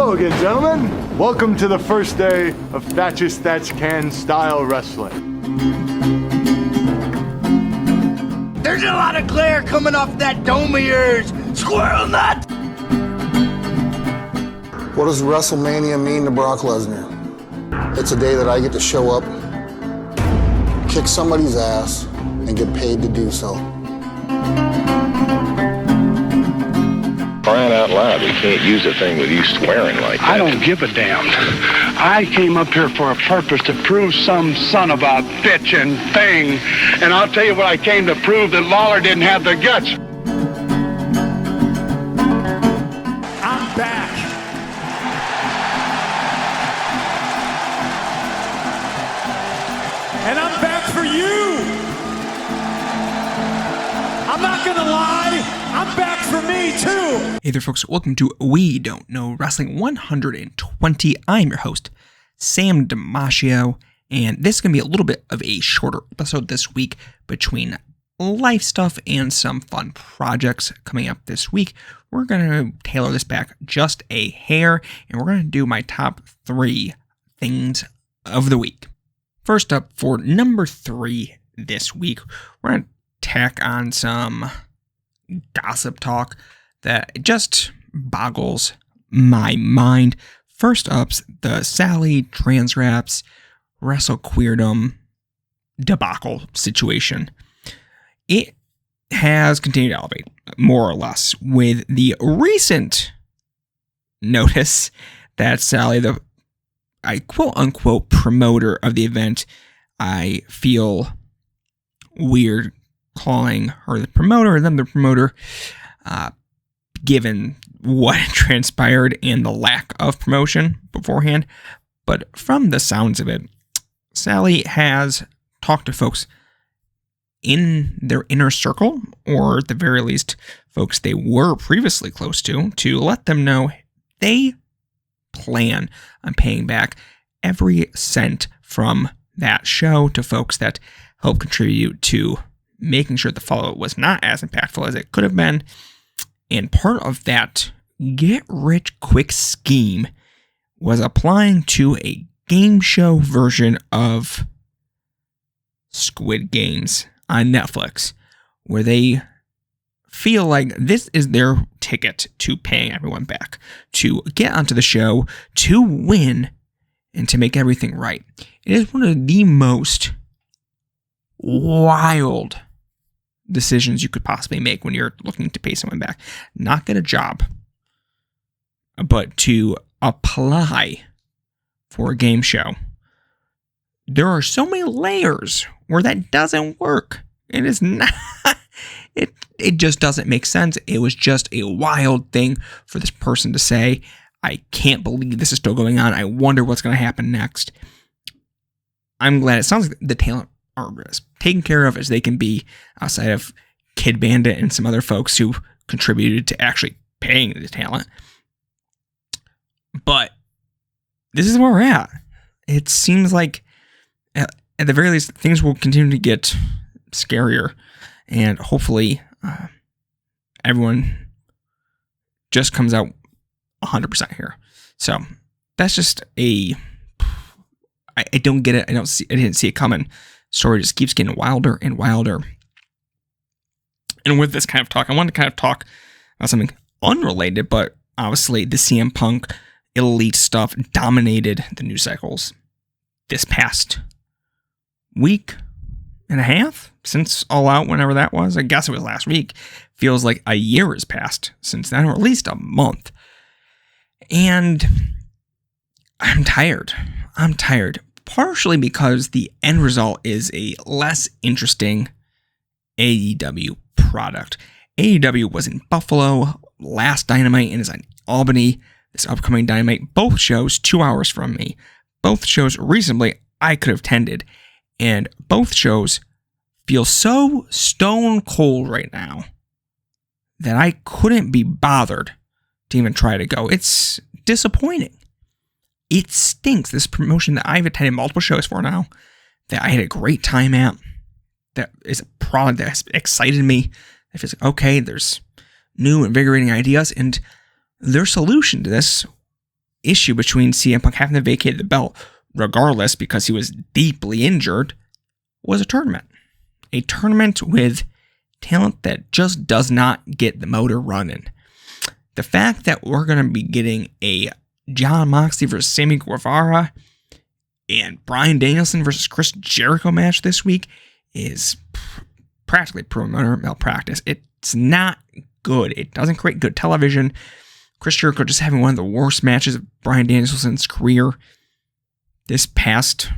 Hello again, gentlemen. Welcome to the first day of Thatch's Thatch Can style wrestling. There's a lot of glare coming off that dome of yours, squirrel nut! What does WrestleMania mean to Brock Lesnar? It's a day that I get to show up, kick somebody's ass, and get paid to do so. Crying out loud, we can't use a thing with you swearing like that. I don't give a damn. I came up here for a purpose to prove some son of a bitch and thing. And I'll tell you what I came to prove, that Lawler didn't have the guts. I'm back. And I'm back for you. I'm not gonna lie. I'm back for me, too! Hey there, folks. Welcome to We Don't Know Wrestling 120. I'm your host, Sam Damasio, and this is going to be a little bit of a shorter episode this week between life stuff and some fun projects coming up this week. We're going to tailor this back just a hair, and we're going to do my top 3 things of the week. First up, for number 3 this week, we're going to tack on some gossip talk that just boggles my mind. First up's the Sally TransGraps Wrestle Queerdom debacle situation. It has continued to elevate, more or less, with the recent notice that Sally, the quote-unquote promoter of the event, I feel weird calling her the promoter and then the promoter, given what transpired and the lack of promotion beforehand. But from the sounds of it, Sally has talked to folks in their inner circle, or at the very least, folks they were previously close to let them know they plan on paying back every cent from that show to folks that help contribute to making sure the follow-up was not as impactful as it could have been. And part of that get-rich-quick scheme was applying to a game show version of Squid Games on Netflix, where they feel like this is their ticket to paying everyone back, to get onto the show, to win, and to make everything right. It is one of the most wild decisions you could possibly make when you're looking to pay someone back. Not get a job, but to apply for a game show. There are so many layers where that doesn't work. It is not, it just doesn't make sense. It was just a wild thing for this person to say. I can't believe this is still going on. I wonder what's going to happen next. I'm glad it sounds like the talent are as taken care of as they can be outside of Kid Bandit and some other folks who contributed to actually paying the talent. But this is where we're at. It seems like at the very least things will continue to get scarier, and hopefully everyone just comes out 100% here. So that's just I don't get it. I didn't see it coming. Story just keeps getting wilder and wilder. And with this kind of talk, I want to kind of talk about something unrelated, but obviously the CM Punk Elite stuff dominated the news cycles this past week and a half since All Out, whenever that was. I guess it was last week. Feels like a year has passed since then, or at least a month. And I'm tired. Partially because the end result is a less interesting AEW product. AEW was in Buffalo last Dynamite and is in Albany this upcoming Dynamite. Both shows 2 hours from me. Both shows reasonably I could have attended. And both shows feel so stone cold right now that I couldn't be bothered to even try to go. It's disappointing. It stinks. This promotion that I've attended multiple shows for now, that I had a great time at, that is a product that has excited me. It feels like, okay, there's new, invigorating ideas, and their solution to this issue between CM Punk having to vacate the belt, regardless, because he was deeply injured, was a tournament. A tournament with talent that just does not get the motor running. The fact that we're going to be getting a Jon Moxley versus Sammy Guevara and Bryan Danielson versus Chris Jericho match this week is practically promoter malpractice. It's not good. It doesn't create good television. Chris Jericho just having one of the worst matches of Bryan Danielson's career this past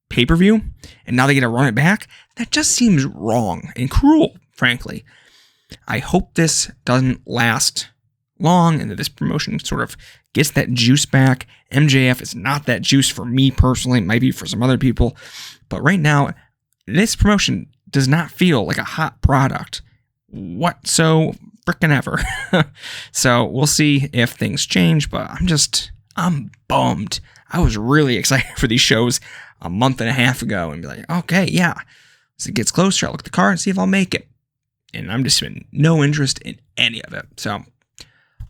pay-per-view, and now they get to run it back. That just seems wrong and cruel, frankly. I hope this doesn't last long and that this promotion sort of gets that juice back. MJF is not that juice for me personally. It might be for some other people. But right now, this promotion does not feel like a hot product whatso frickin' ever. So we'll see if things change, but I'm bummed. I was really excited for these shows a month and a half ago and be like, okay, yeah. As it gets closer, I'll look at the card and see if I'll make it. And I'm just in no interest in any of it. So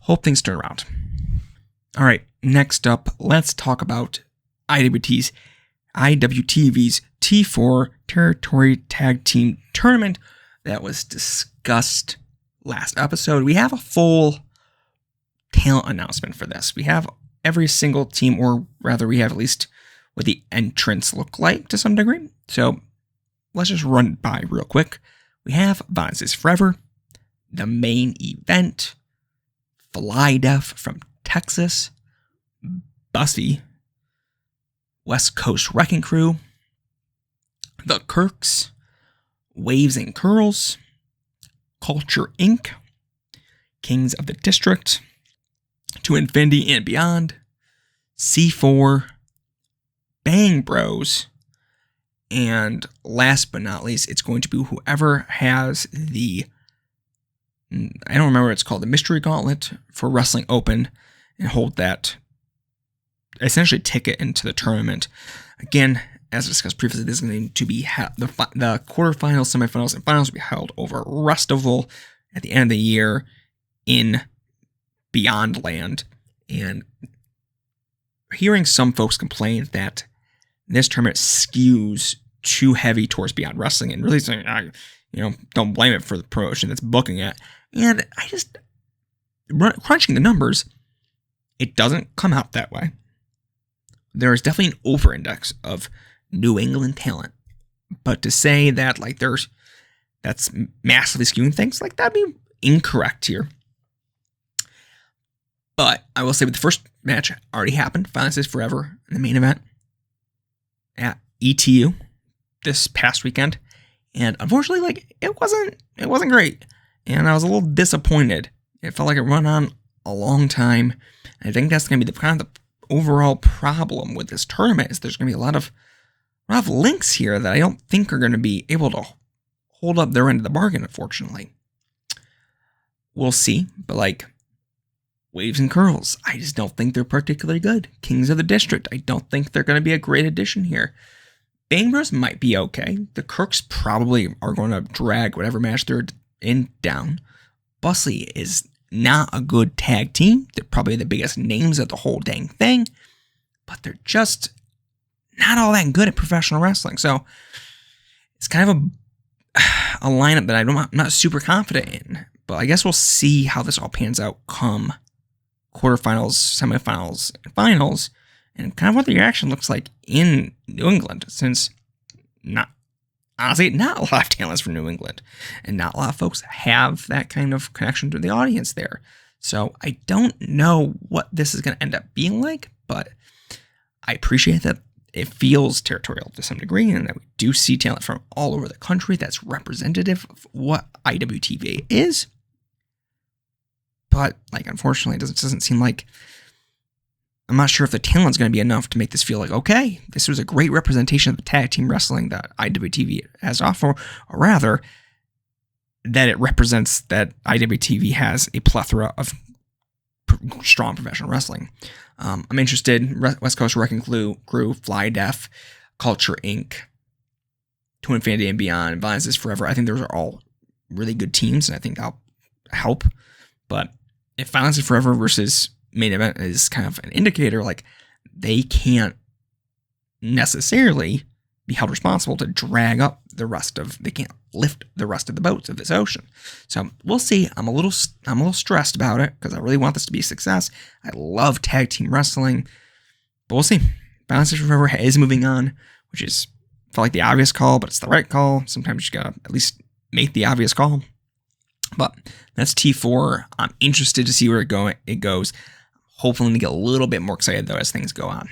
hope things turn around. All right, next up, let's talk about IWTV's T4 Territory Tag Team Tournament that was discussed last episode. We have a full talent announcement for this. We have every single team, or rather we have at least what the entrants look like to some degree. So let's just run it by real quick. We have Violence is Forever, the main event, Fly Def from Texas, Bussy, West Coast Wrecking Crew, The Kirks, Waves and Curls, Culture Inc., Kings of the District, To Infinity and Beyond, C4, Bang Bros, and last but not least, it's going to be whoever has the, I don't remember what it's called, the Mystery Gauntlet for Wrestling Open, and hold that essentially ticket into the tournament. Again, as discussed previously, this is going to be the quarterfinals, semifinals, and finals will be held over Restival at the end of the year in Beyond Land. And hearing some folks complain that this tournament skews too heavy towards Beyond Wrestling, and really saying, don't blame it for the promotion that's booking it. And I just, crunching the numbers, it doesn't come out that way. There is definitely an over-index of New England talent, but to say that that's massively skewing things, that'd be incorrect here. But I will say, with the first match already happened, Violence is Forever in the main event at ETU this past weekend, and unfortunately, it wasn't great, and I was a little disappointed. It felt like it run on a long time. I think that's going to be the overall problem with this tournament, is there's going to be a lot of links here that I don't think are going to be able to hold up their end of the bargain, unfortunately. We'll see, but Waves and Curls, I just don't think they're particularly good. Kings of the District, I don't think they're going to be a great addition here. Bang Bros might be okay. The Kirks probably are going to drag whatever match they're in down. Bussy is not a good tag team. They're probably the biggest names of the whole dang thing, but they're just not all that good at professional wrestling. So it's kind of a lineup that I'm not super confident in, but I guess we'll see how this all pans out come quarterfinals, semifinals, and finals, and kind of what the reaction looks like in New England, since not a lot of talents from New England, and not a lot of folks have that kind of connection to the audience there. So I don't know what this is going to end up being like, but I appreciate that it feels territorial to some degree, and that we do see talent from all over the country that's representative of what IWTV is. But unfortunately, it doesn't seem like, I'm not sure if the talent's going to be enough to make this feel like, okay, this was a great representation of the tag team wrestling that IWTV has to offer, or rather, that it represents that IWTV has a plethora of strong professional wrestling. I'm interested. West Coast Wrecking Crew, Fly Def, Culture Inc., To Infinity and Beyond, Violence is Forever. I think those are all really good teams, and I think I'll help. But if Violence is Forever versus main event is kind of an indicator, like they can't necessarily be held responsible to drag up they can't lift the rest of the boats of this ocean. So we'll see. I'm a little stressed about it because I really want this to be a success. I love tag team wrestling, but we'll see. Balance Forever is moving on, which is felt like the obvious call, but it's the right call. Sometimes you gotta at least make the obvious call. But that's T4. I'm interested to see where it goes. Hopefully, to get a little bit more excited though as things go on.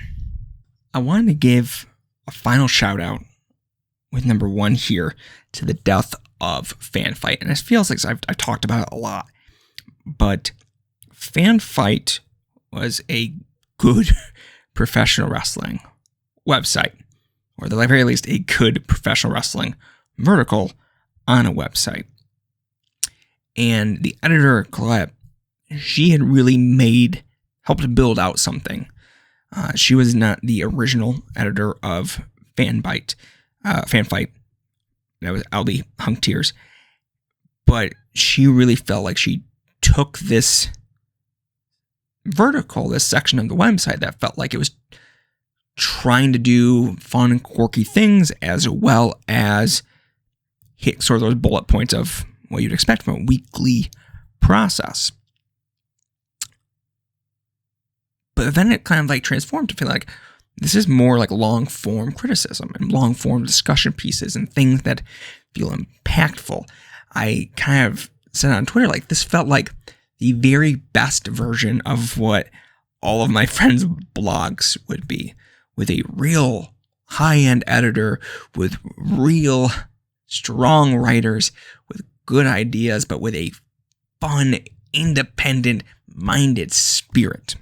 I wanted to give a final shout out with number 1 here to the death of FanFyte, and it feels like I've talked about it a lot, but FanFyte was a good professional wrestling website, or at the very least, a good professional wrestling vertical on a website. And the editor, Colette, she had really helped build out something. She was not the original editor of FanFyte. That was Aldi Hunk Tears. But she really felt like she took this vertical, this section of the website that felt like it was trying to do fun and quirky things as well as hit sort of those bullet points of what you'd expect from a weekly process. But then it kind of like transformed to feel like this is more like long form criticism and long form discussion pieces and things that feel impactful. I kind of said on Twitter, like, this felt like the very best version of what all of my friends' blogs would be, with a real high-end editor, with real strong writers, with good ideas, but with a fun, independent-minded spirit.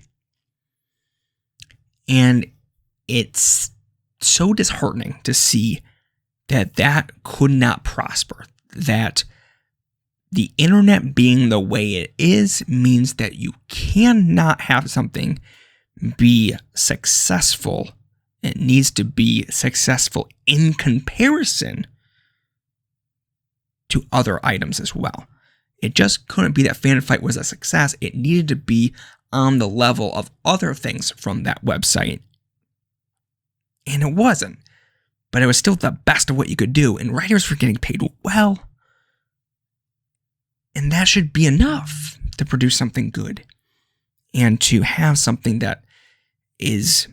And it's so disheartening to see that could not prosper, that the internet being the way it is means that you cannot have something be successful. It needs to be successful in comparison to other items as well. It just couldn't be that FanFyte was a success. It needed to be on the level of other things from that website. And it wasn't. But it was still the best of what you could do. And writers were getting paid well. And that should be enough to produce something good. And to have something that is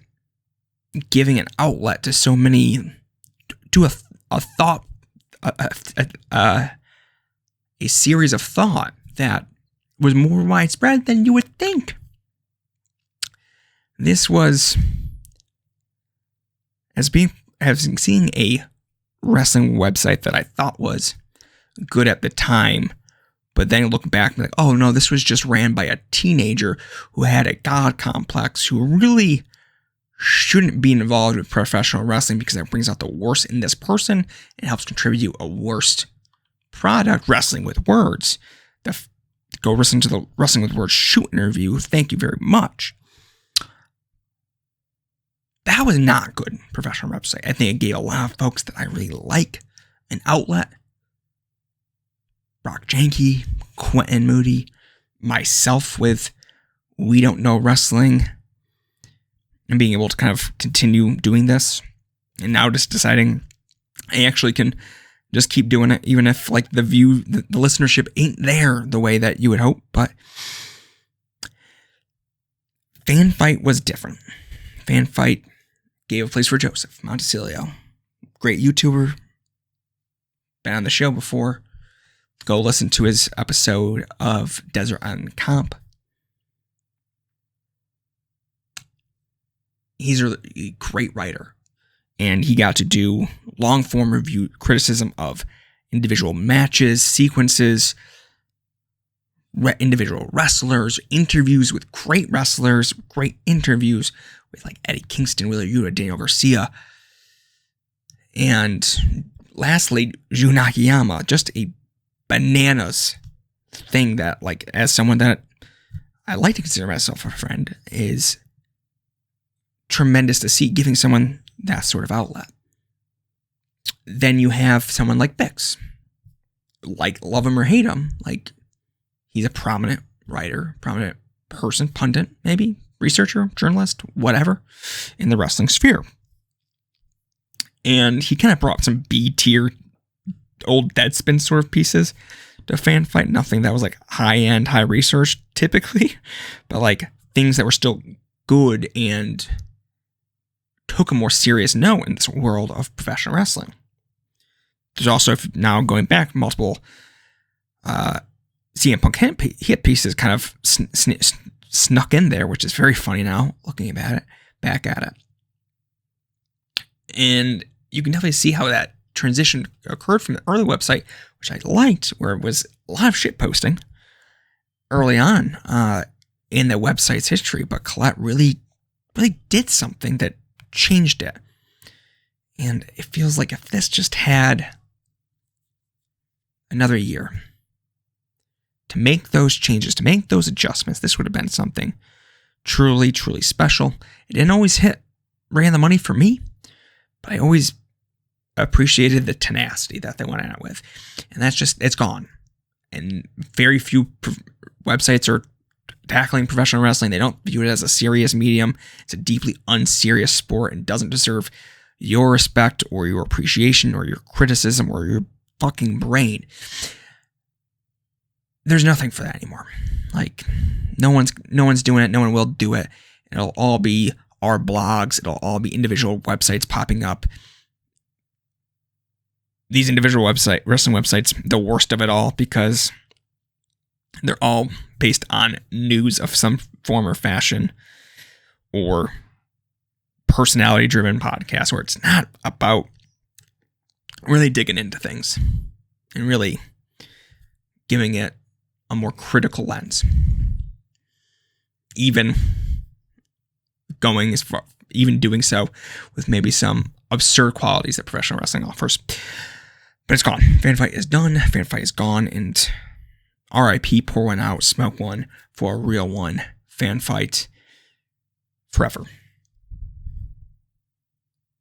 giving an outlet to so many, to a thought, a series of thought that was more widespread than you would think. This was, as seeing a wrestling website that I thought was good at the time, but then look back and be like, oh no, this was just ran by a teenager who had a god complex, who really shouldn't be involved with professional wrestling because that brings out the worst in this person and helps contribute a worst product, Wrestling with Words. Go listen to the Wrestling with Words shoot interview. Thank you very much. That was not good professional website. I think it gave a lot of folks that I really like an outlet. Brock Janke, Quentin Moody, myself with We Don't Know Wrestling, and being able to kind of continue doing this. And now just deciding I actually can just keep doing it, even if like the listenership ain't there the way that you would hope. But FanFyte was different. FanFyte gave a place for Joseph Montesilio, great YouTuber, been on the show before. Go listen to his episode of Desert Island Comp. He's a great writer, and he got to do long-form review criticism of individual matches, sequences, individual wrestlers, interviews with great wrestlers, great interviews with like Eddie Kingston, Wheeler Yuta, Daniel Garcia, and lastly, Jun Akiyama, just a bananas thing that, like, as someone that I like to consider myself a friend, is tremendous to see, giving someone that sort of outlet. Then you have someone like Bix. Like, love him or hate him, like, he's a prominent writer, prominent person, pundit, maybe, researcher, journalist, whatever, in the wrestling sphere. And he kind of brought some B-tier, old Deadspin sort of pieces to FanFyte. Nothing that was like high-end, high research typically, but like things that were still good and took a more serious note in this world of professional wrestling. There's also, now going back, multiple CM Punk hit pieces kind of snuck in there, which is very funny now, looking back at it. And you can definitely see how that transition occurred from the early website, which I liked, where it was a lot of shit posting early on in the website's history, but Colette really did something that changed it. And it feels like if this just had another year to make those changes, to make those adjustments, this would have been something truly, truly special. It didn't always hit right on the money for me, but I always appreciated the tenacity that they went out with. And that's just, it's gone. And very few websites are tackling professional wrestling. They don't view it as a serious medium. It's a deeply unserious sport and doesn't deserve your respect or your appreciation or your criticism or your fucking brain. There's nothing for that anymore. Like, no one's doing it. No one will do it. It'll all be our blogs. It'll all be individual websites popping up. These individual wrestling websites, the worst of it all, because they're all based on news of some form or fashion or personality-driven podcasts where it's not about really digging into things and really giving it a more critical lens. Even doing so with maybe some absurd qualities that professional wrestling offers. But it's gone. FanFyte is done. FanFyte is gone. And RIP, pour one out, smoke one for a real one. FanFyte forever.